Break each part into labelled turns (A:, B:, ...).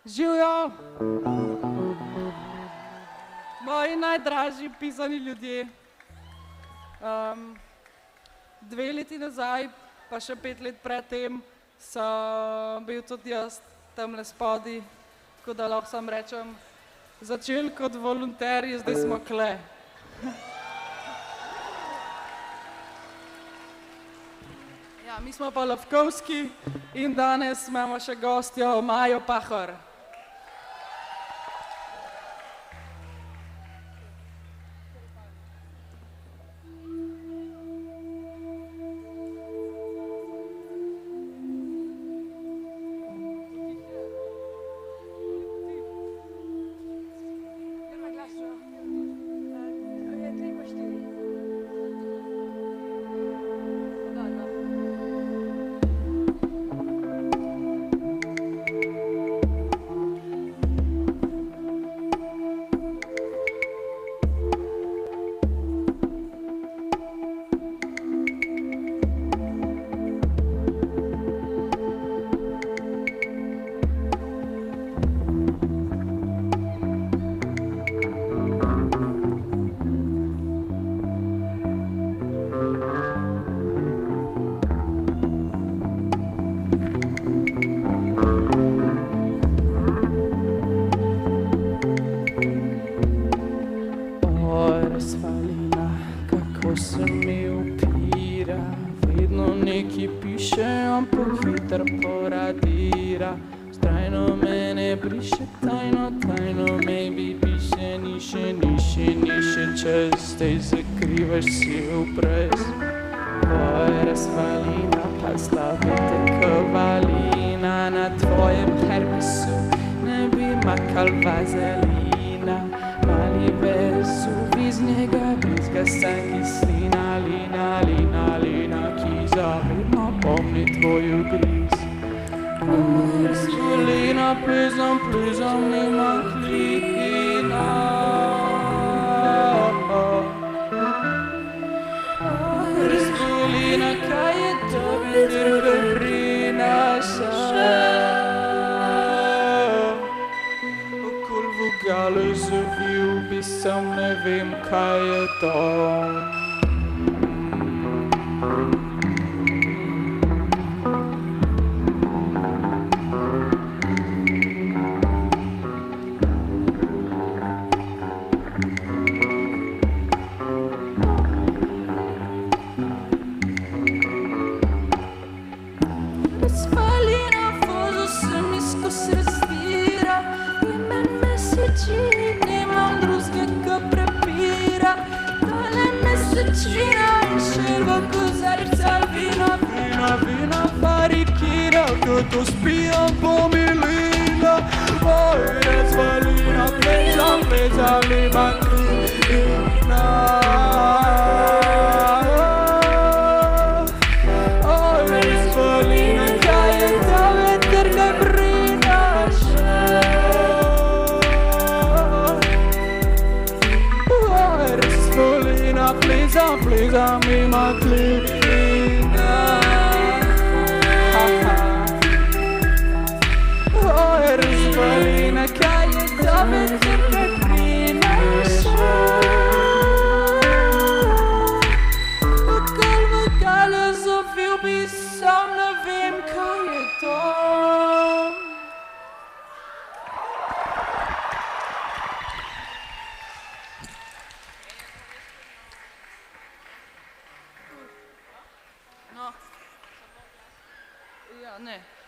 A: Živijo moji najdražji pisani ljudje. 2 leti nazaj, pa še 5 let predtem, sem bil tudi jaz tamle spodaj, tako da lahko sam rečem, začeli kot volonterji, zdaj smo kle. Ja, mi smo pa LOVEKOVSKI in danes imamo še gostjo MAJO PAHOR.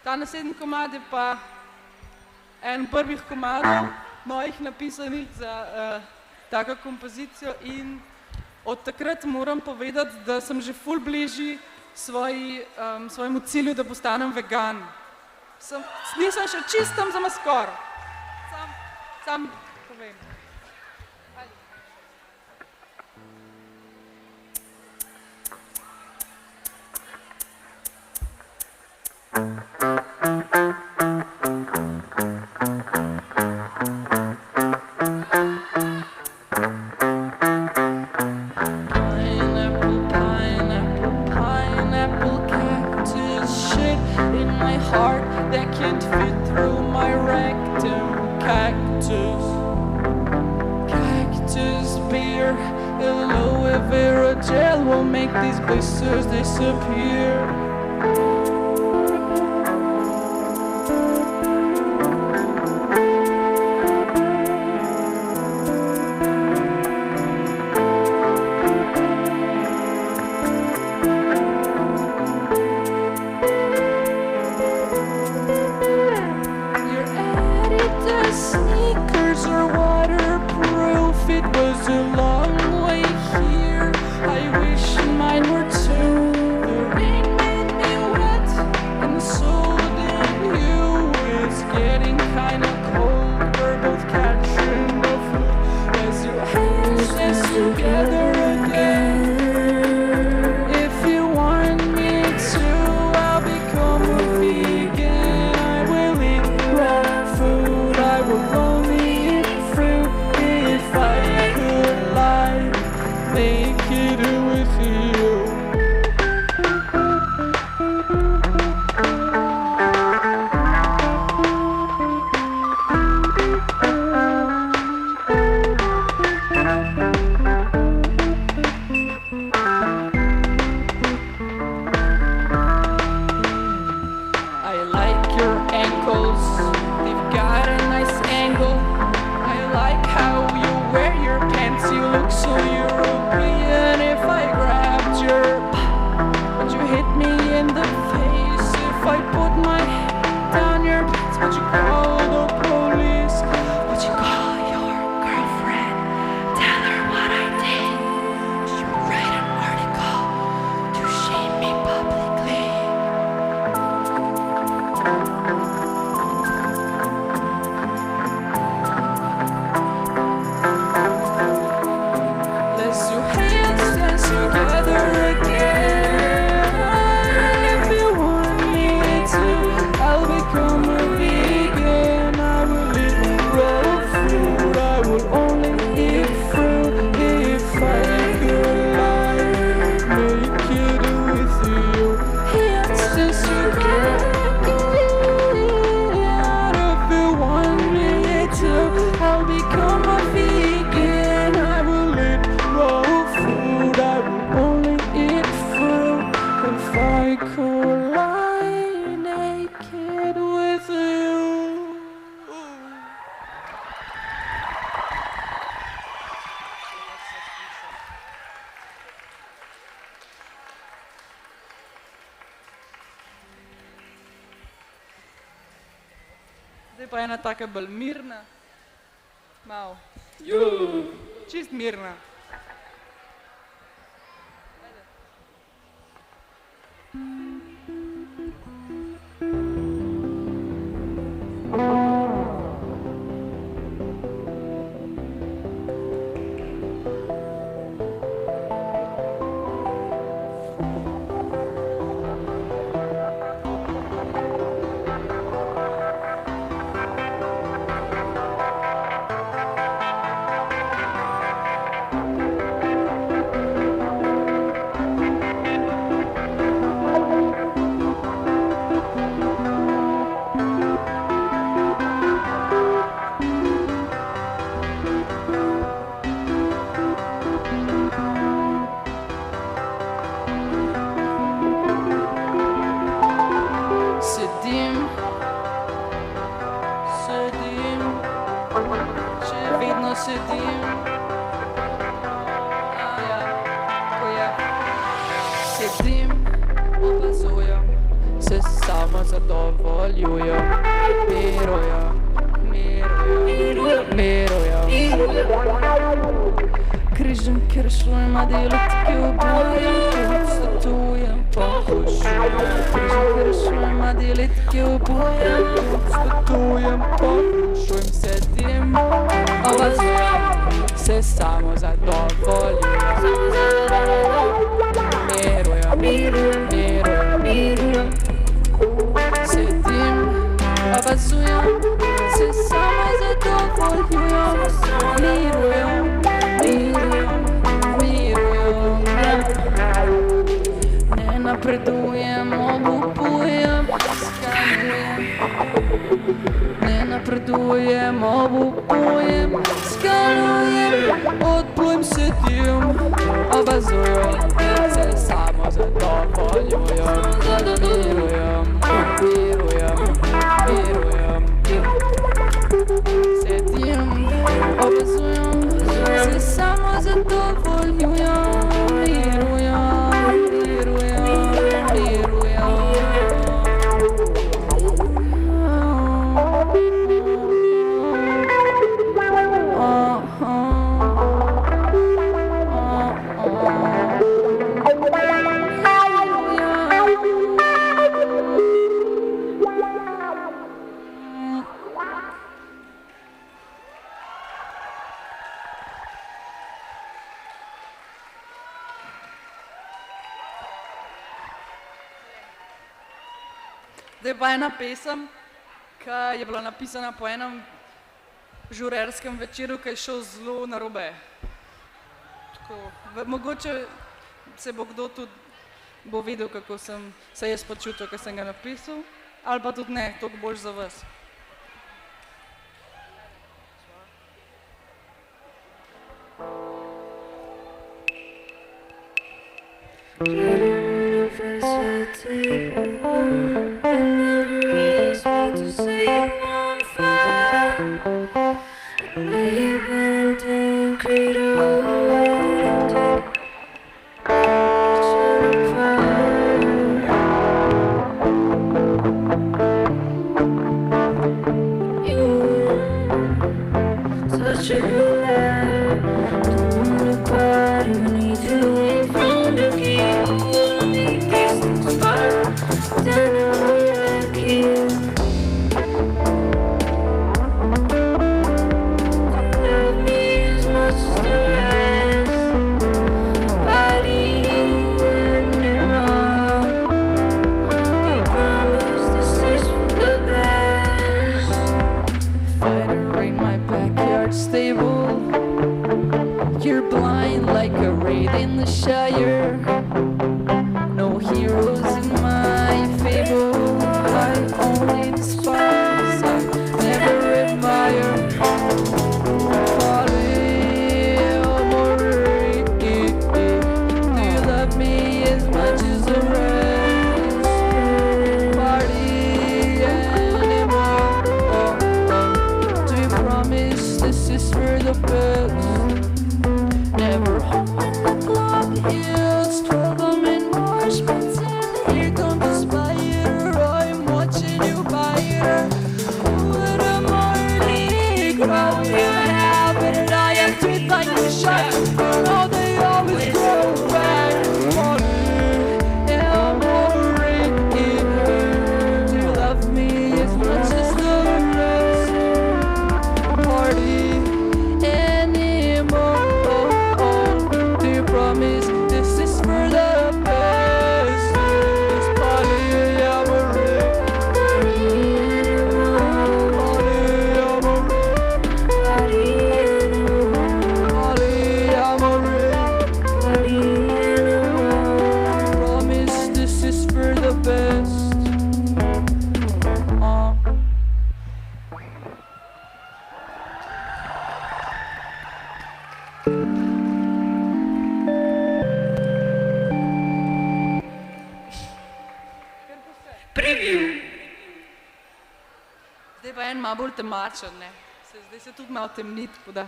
A: Ta naslednji komad je pa en prvih komadov mojih napisanih za tako kompozicijo in od takrat moram povedati, da sem že ful bližji svojemu cilju, da postanem vegan. Nisem še čistem za maskor. Sam povem.
B: Heart that can't fit through my rectum.
A: Aloe vera gel will make these blisters disappear. Zdaj pa ena taka bolj mirna, malo, čist mirna.
B: Napredujem, obupujem, skalujem,
A: toplim se tim obazujem, se samo zadovoljujem, mirujem, se tim obazujem, se samo zadovoljujem, Zdaj pa ena pesem, ki je bila napisana po enem žurerskem večeru, ki je šel zelo narobe. Mogoče se bo kdo tudi vedel, kako sem se jaz počutil, ko sem ga napisal, ali pa tudi ne, toliko bolj za vas. Bolj temačen, ne. Zdaj se tudi malo temni, tako da.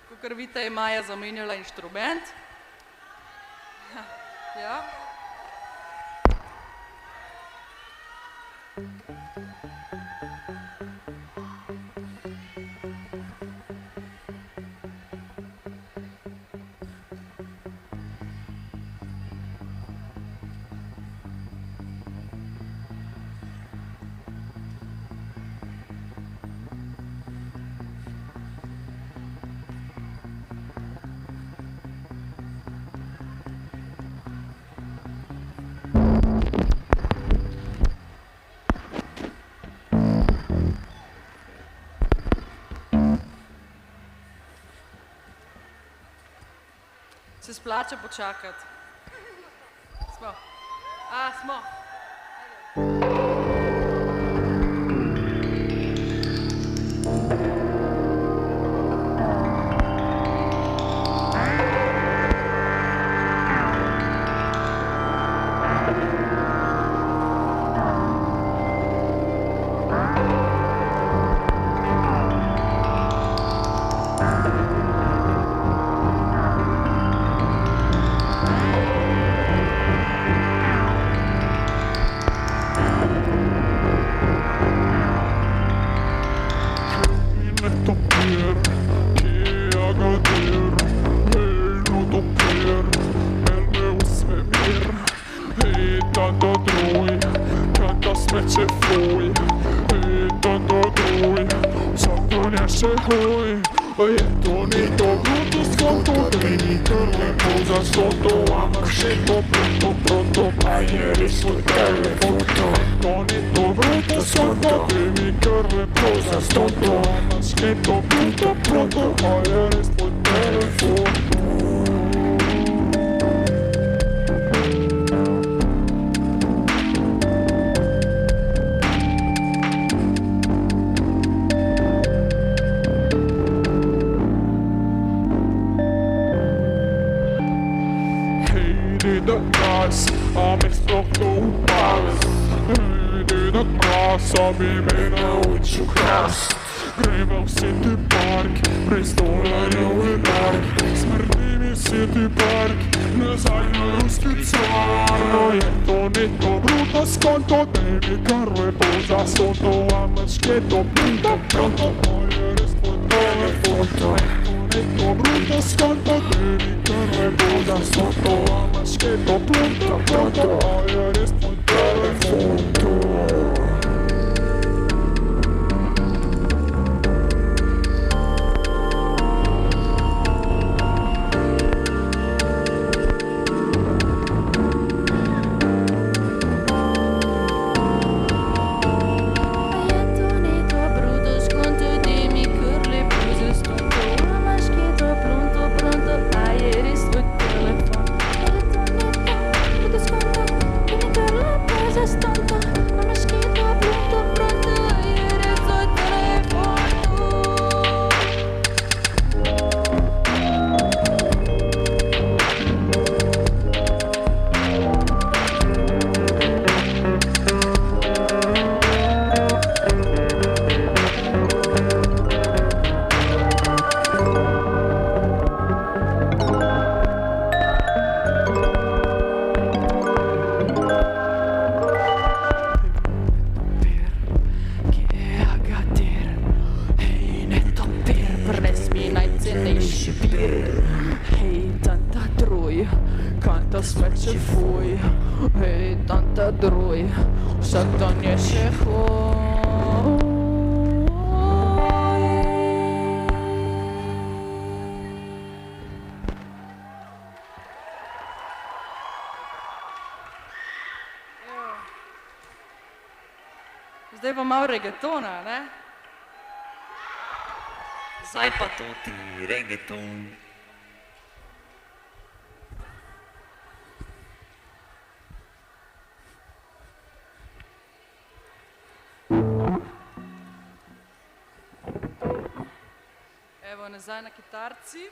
A: Kakor vidite, je Maja zamenjala inštrument. Ja. Se splača počakati. Smo. A, smo. Zdaj pa malo reggaetona, ne?
B: Zdaj pa to ti reggaeton.
A: Evo, nazaj na kitarci.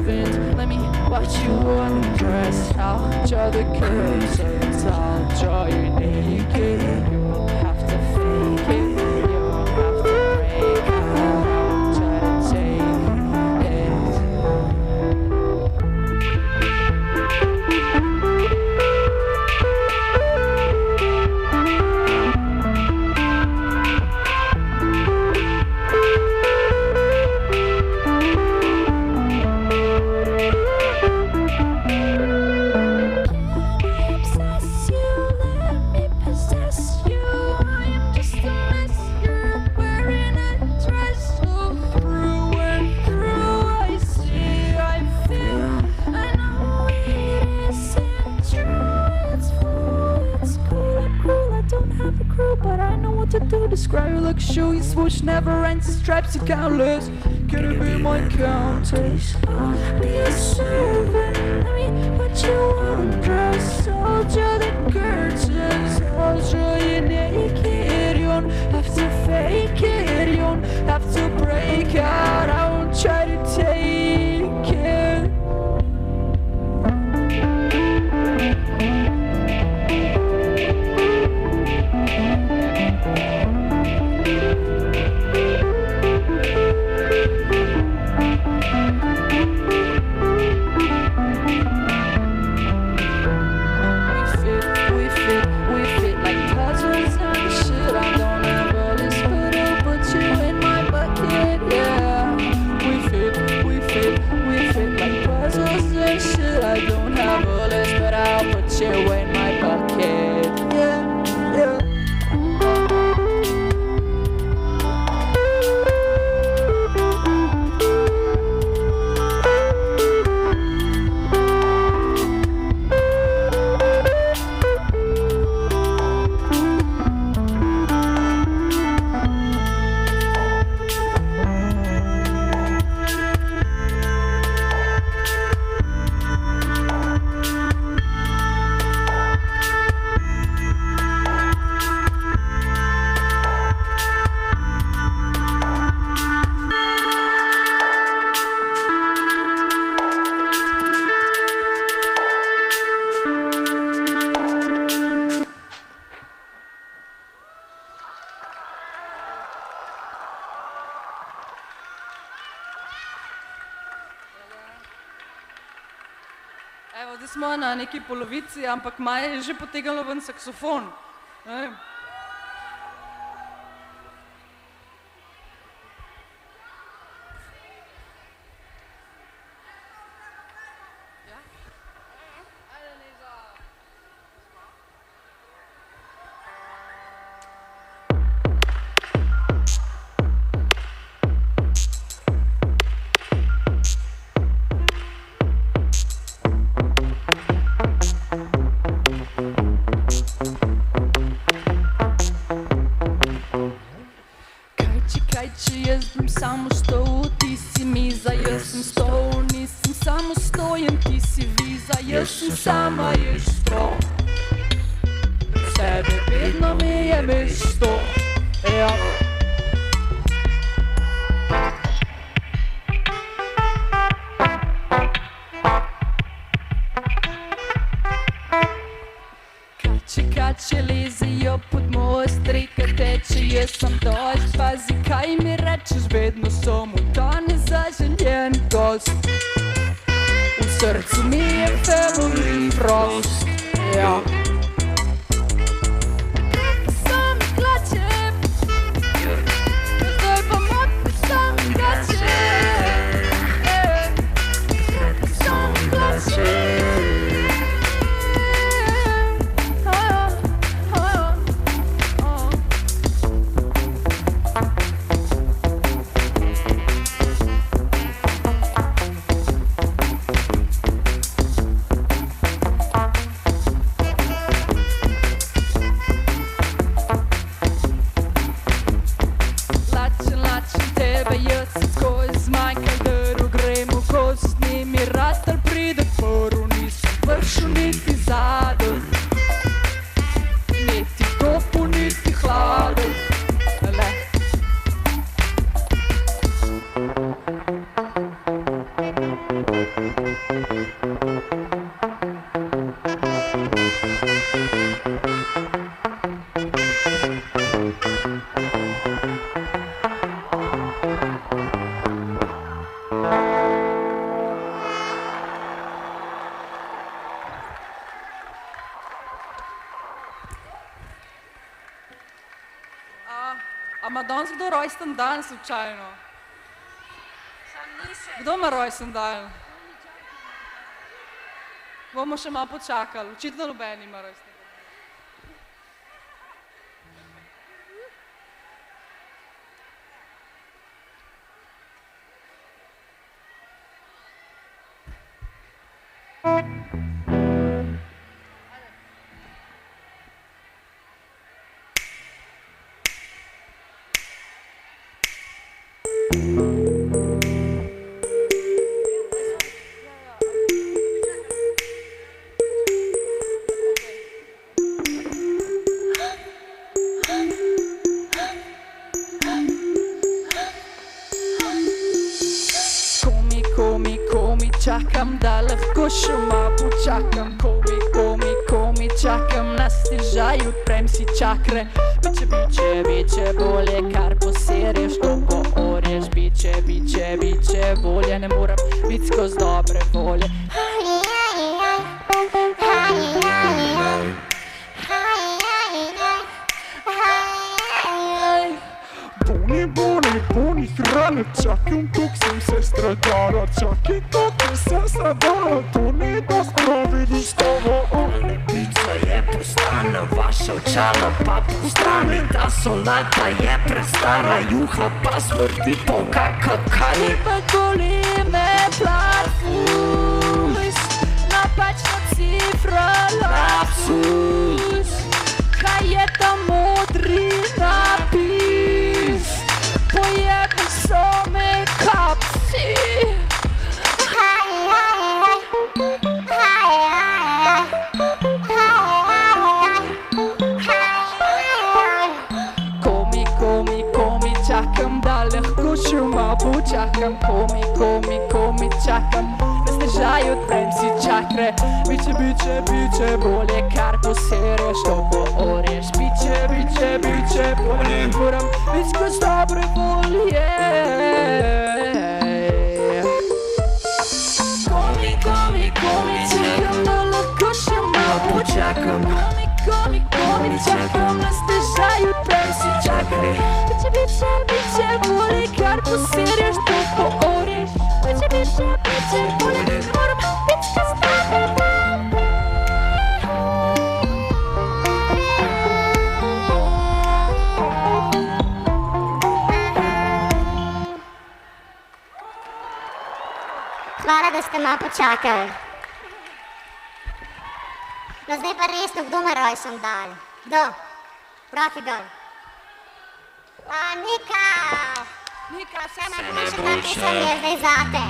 C: servant. Let me watch you undress. I'll draw the curtains. I'll draw you naked. You won't have to fake it. You won't have to break out. I'll try to take it. Describe you like a shoe, you swoosh, never ends, the stripes are countless. Can you be my countess? I'll be a servant, let me put you on dress. I'll draw the curtains, I'll draw you naked. You don't have to fake it, you don't have to break out. I won't try to take it.
A: Evo, zdaj smo na neki polovici, ampak Maja je že potegnila ven saksofon. Ne?
C: Sama isto, sebe vedno mi je mesto, ja. Kače lezejo pod most, reka teče, jaz sem dost, pazi kaj mi rečeš, vedno sem v ta nezaželjen gost. V srcu mi je family frost, ja. Sam klačem, zdaj pa motno sam klačem, sam klačem.
A: A ima danes kdo rojsten dan slučajno? Kdo ima rojsten dan? Bomo še malo počakali, očitno noben ima rojsten dan.
C: Čakam, da lahko še malo počakam. Komi, čakam na stežaj, odprem si čakre. Biče bolje, kar poserješ, to poorješ. Biče bolje, ne moram biti skozi dobre volje. Boni, hrana, čakam, tuk sem se stradala. Čakaj, tuk sem se stradala, to ni dost pravi, vidiš tovo.
B: Pica je postana, vaša očala pa po strani. Ta solata je prestara, juha pa smrti po kakakani.
C: Boli me plafus, napačna cifra lapsus. Kaj je ta modri napis? Pojebi so me kapsi. Komi, čakam, da lahko še malo počakam. Komi, čakam, na stežaj odprem si čakre. Biče bolje, kar poserješ, to poorješ. Biče bolje, moram biti skozi dobre volje. Komi, čakam, da lahko še malo počakam. Komi, čakam, na stežaj odprem si čakre. Biče bolje, kar poserješ, to poorješ. Biče bolje, moram biti skozi dobre volje.
D: Hvala, da ste malo počakali. No zdaj pa resno, kdo ima rojsten dan? Kdo? Roki dol. Nika, vse najboljše, ta pesem je zdaj zate.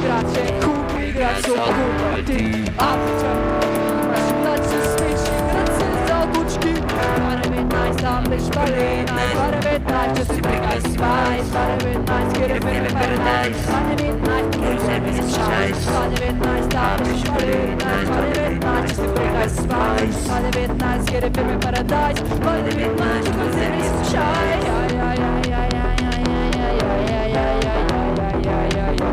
D: Grazie,
C: tam bist Berlin. Warte mit nice, just to make us spice. Warte mit nice, get it in paradise. Warte mit nice, Kongresnem ist scheiß. Warte mit nice, tam bist Berlin. Warte mit nice, just to make us spice. Warte mit nice, get it in paradise. Warte mit nice, Kongresnem ist scheiß. Ja, ja, ja, ja, ja, ja, ja, ja, ja, ja, ja, ja, ja, ja, ja, ja.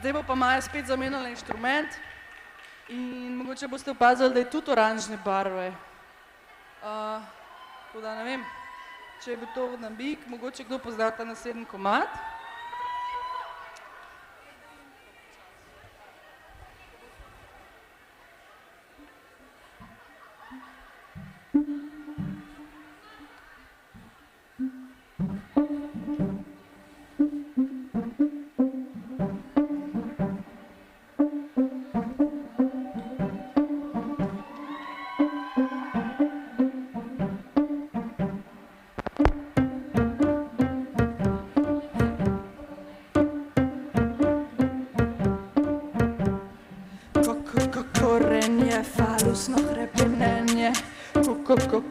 A: Zdaj bo pa Maja spet zamenjala inštrument in mogoče boste opazili, da je tudi oranžne barve. Tako da ne vem, če je bil to namig, mogoče kdo pozna ta naslednji komad.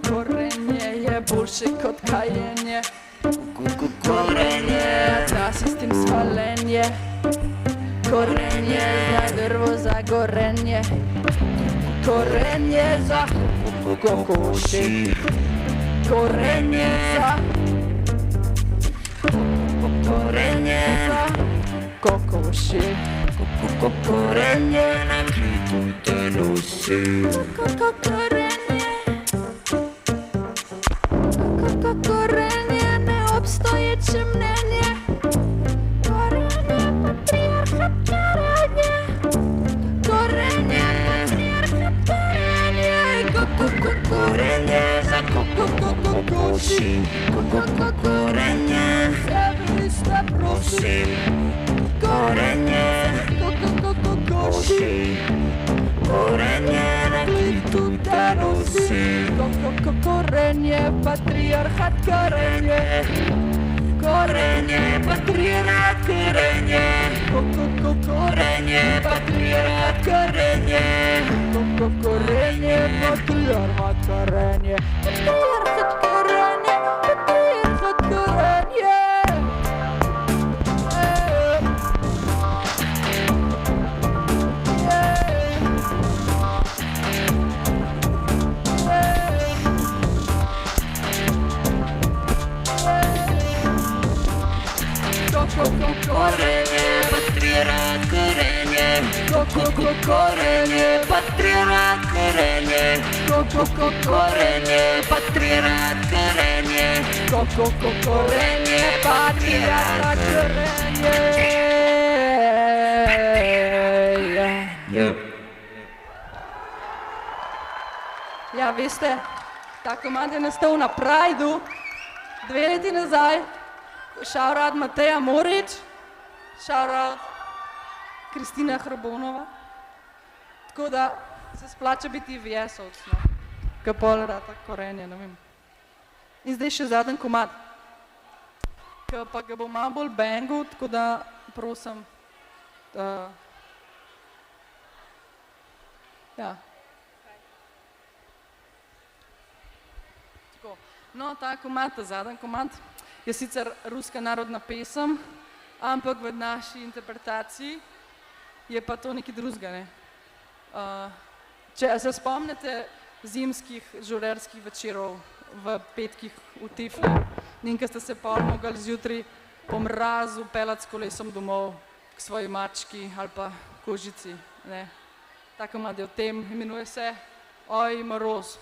A: Korenje je boljše kot kajenje. Korenje, ta sistem svalenje. Korenje za drvo, za gorenje. Korenje za kokoši. Korenje za korenje za kokoši. Korenje na kritu te nosi. Korenje neobstoječe mnenje. Korenje patriarhat karenje. Korenje patriarhat karenje. Korenje za kokoši. Korenje feminista prosim. Korenje kokoši. Korenje na klitu te nosi. Korenje patriarhat karenje. Korenje patriarhat karenje. Korenje patriarhat karenje. Korenje patriarhat karenje. Patriarhat karenje. Patriarhat karenje. Korenje patriarhat karenje. Korenje patriarhat karenje. Korenje patriarhat karenje. Korenje patriarhat karenje. Ja, veste, ta komad je nastal na Prideu 2 leti nazaj. Šaurad Mateja Morič, šaurad Kristina Hrbonova. Tako da se splača biti VS-ovc, no. Ka pol rata korenje, ne vem. In zdaj še zadnji komad, ka pa ga bo malo bolj bangal, tako da prosim, ja. Tako, no ta komad, ta zadnji komad, je sicer ruska narodna pesem, ampak v naši interpretaciji je pa to nekaj drugega, ne. Če se spomnite zimskih žurerskih večerov v petkih v Tifli, in ko ste se pol mogli zjutraj po mrazu peljati s kolesom domov k svoji mački ali pa kožici, ne. Ta komad je o tem, imenuje se Oj, moroz.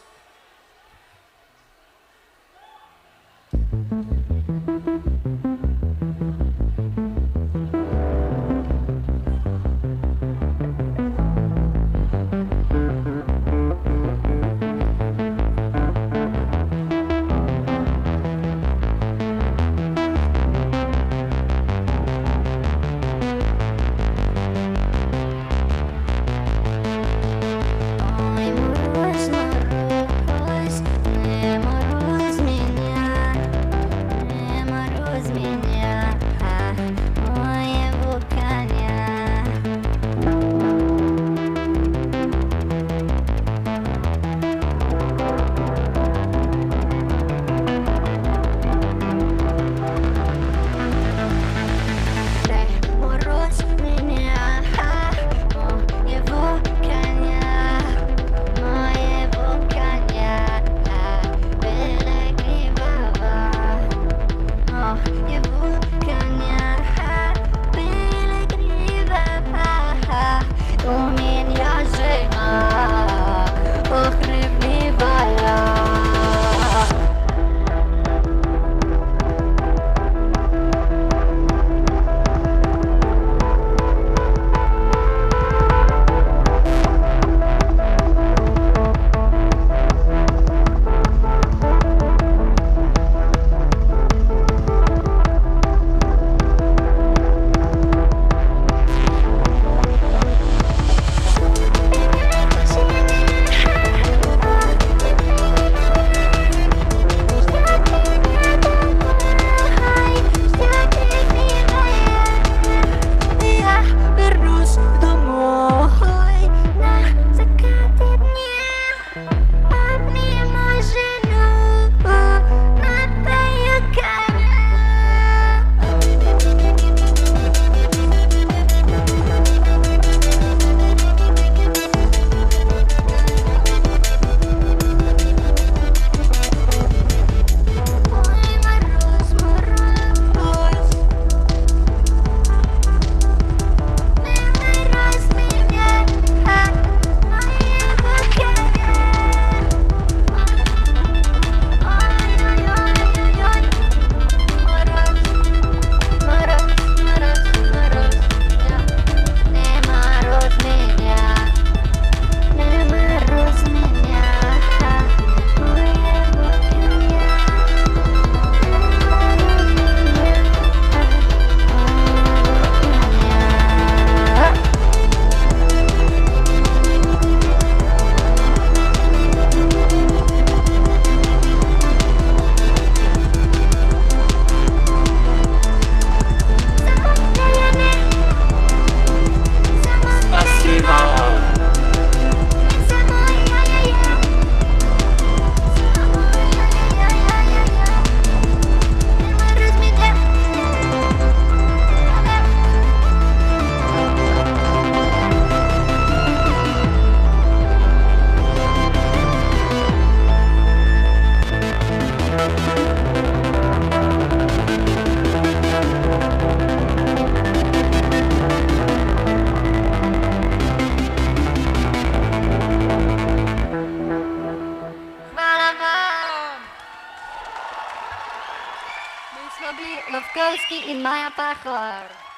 D: in Maja Pahor.